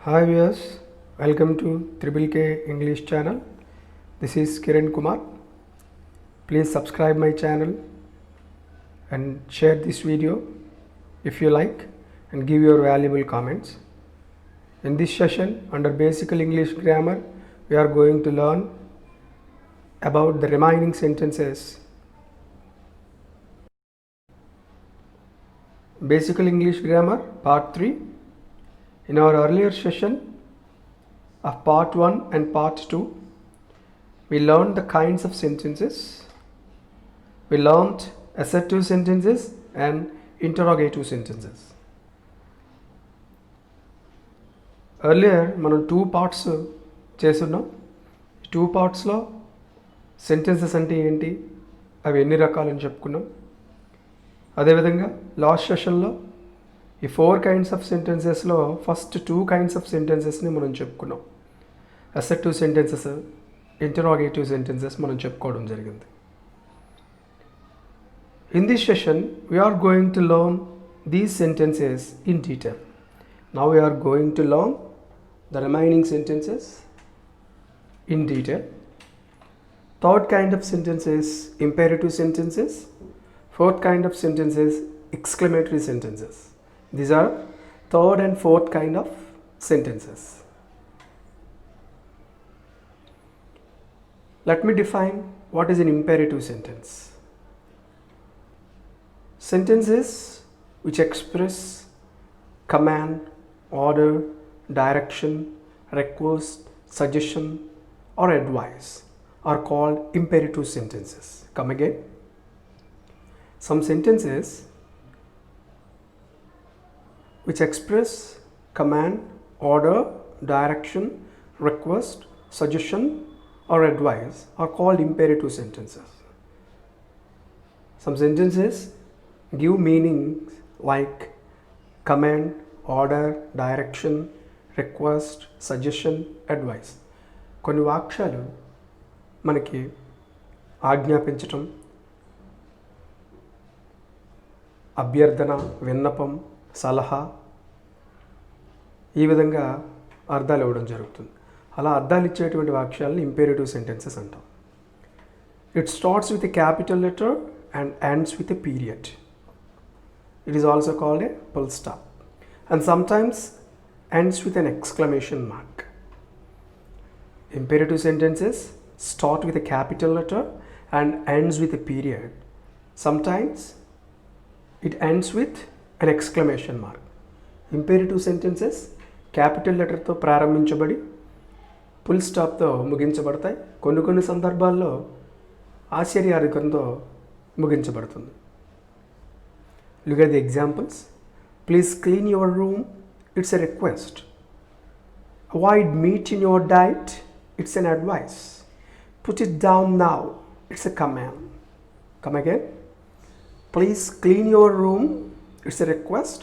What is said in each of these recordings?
Hi viewers, welcome to Triple K English channel. This is Kiran Kumar. Please subscribe my channel and share this video if you like and give your valuable comments. In this session under Basic English Grammar, we are going to learn about the remaining sentences. Basic English Grammar Part 3. In our earlier session of Part 1 and Part 2, we learned the kinds of sentences. We learned assertive sentences and interrogative sentences. Earlier మనం 2 parts చేస్తున్నాం. 2 partsలో sentences అంటే ఏంటి, అవి ఎన్ని రకాలని చెప్పుకున్నాం. అదేవిధంగా last సెషన్లో ఈ 4 kinds of sentencesలో ఫస్ట్ 2 kinds of sentencesని మనం చెప్పుకున్నాం. అసర్టివ్ సెంటెన్సెస్, ఇంటరాగేటివ్ సెంటెన్సెస్ మనం చెప్పుకోవడం జరిగింది. In this session we are going to learn these sentences in detail. Now we are going to learn the remaining sentences in detail. Third kind of sentences, imperative sentences. Fourth kind of sentences, exclamatory sentences. These are third and fourth kind of sentences. Let me define what is an imperative sentence. Sentences which express command, order, direction, request, suggestion or advice are called imperative sentences. Come again. Some sentences which express command, order, direction, request, suggestion or advice are called imperative sentences. Some sentences give meanings like command, order, direction, request, suggestion, advice. కొన్ని వాక్యాలు మనకి ఆజ్ఞాపించటం, అభ్యర్థన, విన్నపం, సలహా ఈ విధంగా అర్థాలు ఇవ్వడం జరుగుతుంది. అలా అర్థాలు ఇచ్చేటువంటి వాక్యాలను ఇంపేరేటివ్ సెంటెన్సెస్ అంటాం. It starts with a capital letter and ends with a period. It is also called a full stop and sometimes ends with an exclamation mark. Imperative sentences start with a capital letter and ends with a period. Sometimes it ends with an exclamation mark. Imperative sentences capital letter తో ప్రారంభించబడి full స్టాప్తో ముగించబడతాయి. కొన్ని సందర్భాల్లో ఆశ్చర్యార్థకంతో ముగించబడుతుంది. Look at the examples. Please clean your room. It's a request. Avoid meat in your diet. It's an advice. Put it down now. It's a command. Come again. Please clean your room. It's a request.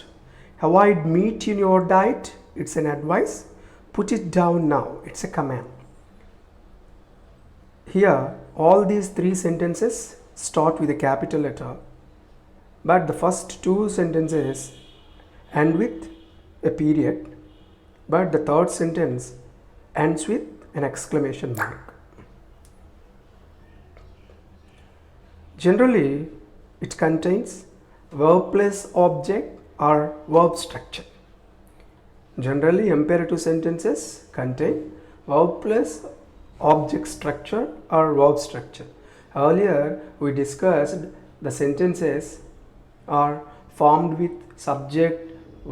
Avoid meat in your diet. It's an advice. Put it down now. It's a command. Here, all these 3 sentences start with a capital letter, but the first 2 sentences end with a period, but the third sentence ends with an exclamation mark. Generally, it contains verb plus object or verb structure. Generally, imperative sentences contain verb plus object structure or verb structure. Earlier, we discussed the sentences are formed with subject,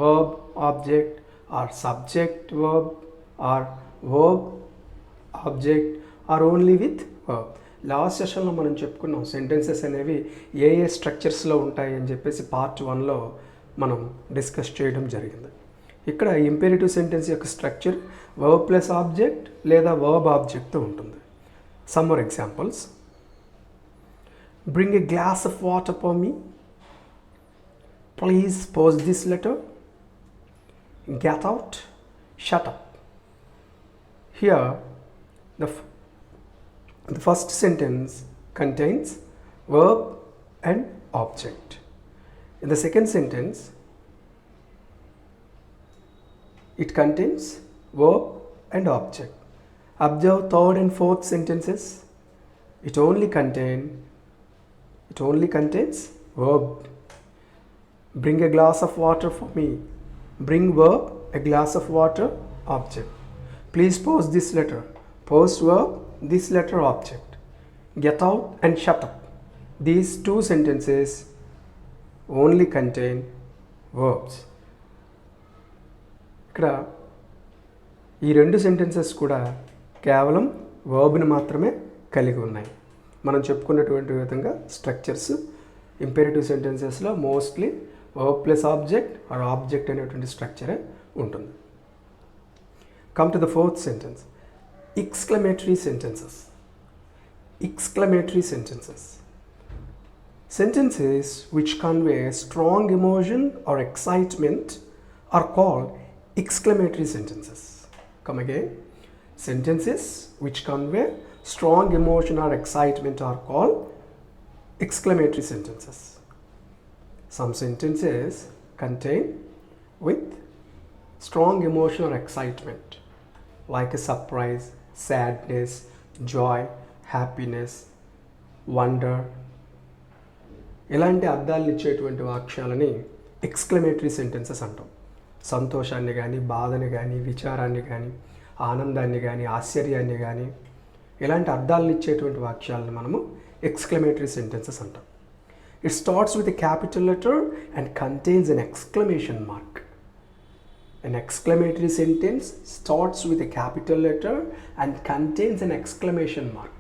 verb, object or subject, verb or verb, object or only with verb. Last సెషన్లో మనం చెప్పుకున్నాం sentences అనేవి ఏ స్ట్రక్చర్స్లో ఉంటాయి అని చెప్పేసి part 1లో మనం discuss చేయడం జరిగింది. ఇక్కడ ఇంపేరేటివ్ సెంటెన్స్ యొక్క స్ట్రక్చర్ వర్బ్ ప్లస్ ఆబ్జెక్ట్ లేదా వర్బ్ ఆబ్జెక్ట్తో ఉంటుంది. Some more examples. Bring a glass of water for me. Please post this letter. Get out. Shut up. Here, the first sentence contains verb and object. In the second sentence, it contains verb and object. Observe third and fourth sentences. It only contains verb. Bring a glass of water for me. Bring verb, a glass of water, object. Please post this letter. Post verb, this letter, object. Get out and shut up. These two sentences only contain verbs. ఇక్కడ ఈ రెండు sentences కూడా కేవలం వర్బ్ని మాత్రమే కలిగి ఉన్నాయి. మనం చెప్పుకున్నటువంటి విధంగా స్ట్రక్చర్స్ ఇంపెరేటివ్ సెంటెన్సెస్లో mostly verb plus object or object అనేటువంటి స్ట్రక్చరే ఉంటుంది. Come to the fourth sentence, exclamatory sentences. Exclamatory sentences. Sentences which convey strong emotion or excitement are called exclamatory sentences. Come again. Sentences which convey strong emotion or excitement are called exclamatory sentences. Some sentences contain with strong emotion or excitement, like a surprise, sadness, joy, happiness, wonder. ఇలాంటి అర్థాలను ఇచ్చేటువంటి వాక్యాలని exclamatory sentences అంటాం. సంతోషాన్ని కానీ, బాధని కానీ, విచారాన్ని కానీ, ఆనందాన్ని కానీ, ఆశ్చర్యాన్ని కానీ ఇలాంటి అర్థాలను ఇచ్చేటువంటి వాక్యాలను మనము ఎక్స్క్లమేటరీ సెంటెన్సెస్ అంటాం. It starts with a capital letter and contains an exclamation mark. An exclamatory sentence starts with a capital letter and contains an exclamation mark.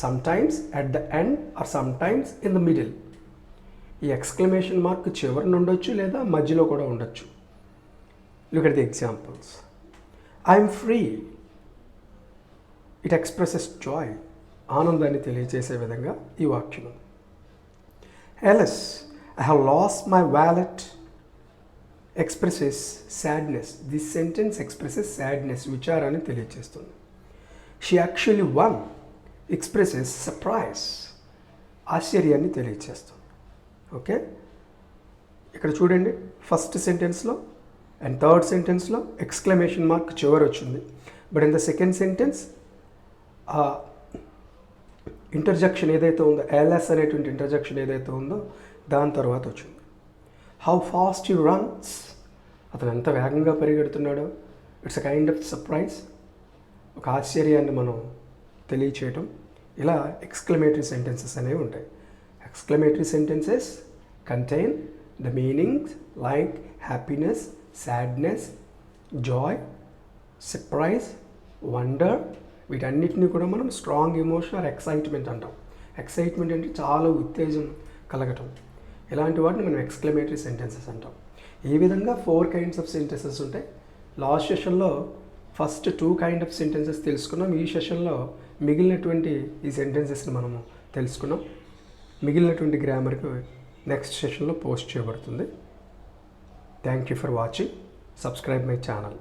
Sometimes at the end or sometimes in the middle. ఈ exclamation mark చివరిన ఉండొచ్చు లేదా మధ్యలో కూడా ఉండొచ్చు. Look at the examples. I am free. It expresses joy. ఆనందాన్ని తెలియజేసే విధంగా ఈ వాక్యం. Else, I have lost my wallet. Expresses sadness. This sentence expresses sadness, విచారాన్ని తెలియజేస్తుంది. She actually won. Expresses surprise. ఆశ్చర్యాన్ని తెలియజేస్తుంది. ఓకే, ఇక్కడ చూడండి, ఫస్ట్ సెంటెన్స్లో అండ్ థర్డ్ సెంటెన్స్లో ఎక్స్క్లమేషన్ మార్క్ చివరి వచ్చింది. But in the second sentence interjection ఏదైతే ఉందో, ఎల్ఎస్ అనేటువంటి ఇంటర్జెక్షన్ ఏదైతే ఉందో దాని తర్వాత వచ్చింది. How fast you runs. అతను ఎంత వేగంగా పరిగెడుతున్నాడో. It's a kind of surprise. ఒక ఆశ్చర్యాన్ని మనం తెలియచేయటం. ఇలా ఎక్స్క్లమేటరీ సెంటెన్సెస్ అనేవి ఉంటాయి. Exclamatory sentences contain the meanings like happiness, sadness, joy, surprise, wonder. వీటన్నిటిని కూడా మనం స్ట్రాంగ్ ఎమోషన్ ఆర్ ఎక్సైట్మెంట్ అంటాం. ఎక్సైట్మెంట్ అంటే చాలా ఉత్తేజం కలగటం. ఇలాంటి వాటిని మనం ఎక్స్క్లమేటరీ సెంటెన్సెస్ అంటాం. ఈ విధంగా 4 kinds ఆఫ్ సెంటెన్సెస్ ఉంటాయి. లాస్ట్ సెషన్లో ఫస్ట్ 2 kinds ఆఫ్ సెంటెన్సెస్ తెలుసుకున్నాం. ఈ సెషన్లో మిగిలినటువంటి ఈ సెంటెన్సెస్ని మనము తెలుసుకున్నాం. మిగిలినటువంటి గ్రామర్కి నెక్స్ట్ సెషన్లో పోస్ట్ చేయబడుతుంది. Thank you for watching. Subscribe my channel.